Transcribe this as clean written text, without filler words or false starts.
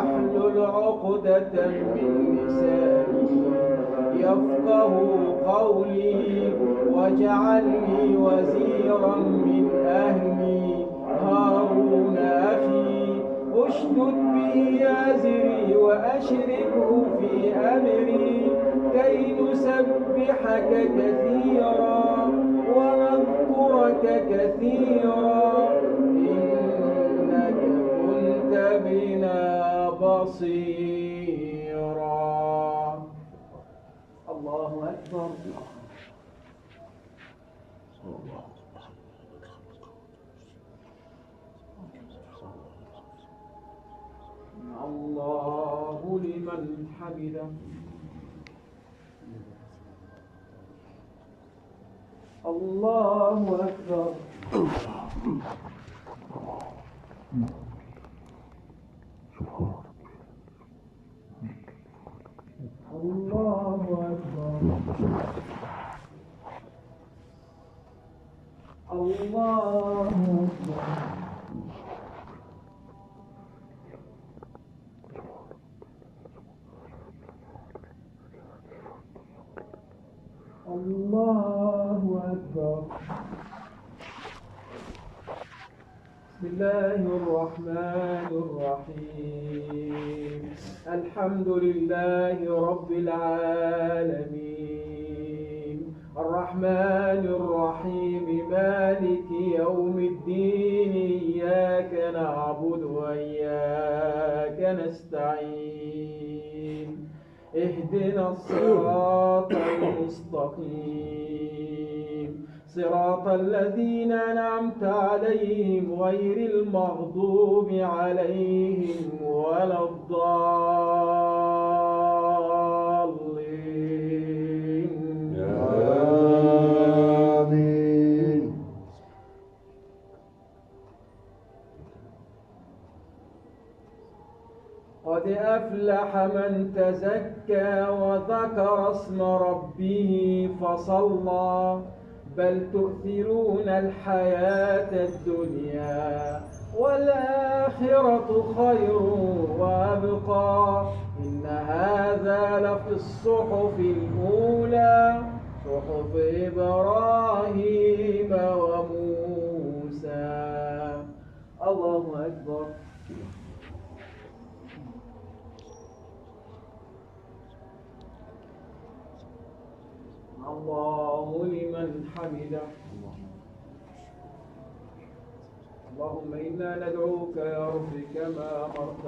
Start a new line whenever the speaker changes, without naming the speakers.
واحلل عقدة من لساني يفقه قولي واجعلني وزيرا من أهلي هارون أخي اشدد به أزري وأشركه في أمري كي نسبحك كثيرا ونذكرك كثيرا إنك كنت بنا بصيرا. الله أكبر. الله لمن حمده. الله أكبر. الله أكبر. الله أكبر. الله أكبر. بسم الله الرحمن الرحيم. الحمد لله رب العالمين الرحمن الرحيم مالك يوم الدين إياك نعبد وإياك نستعين اهدنا الصراط المستقيم صراط الذين أنعمت عليهم غير المغضوب عليهم ولا الضالين.
آمين.
قد أفلح من تزكى وذكر اسم ربه فصلى بل تؤثرون الحياة الدنيا والآخرة خير وأبقى إن هذا لفي الصحف الأولى صحف إبراهيم وموسى. الله أكبر. الله لمن حمده. اللهم إنا ندعوك يا رب كما أمرت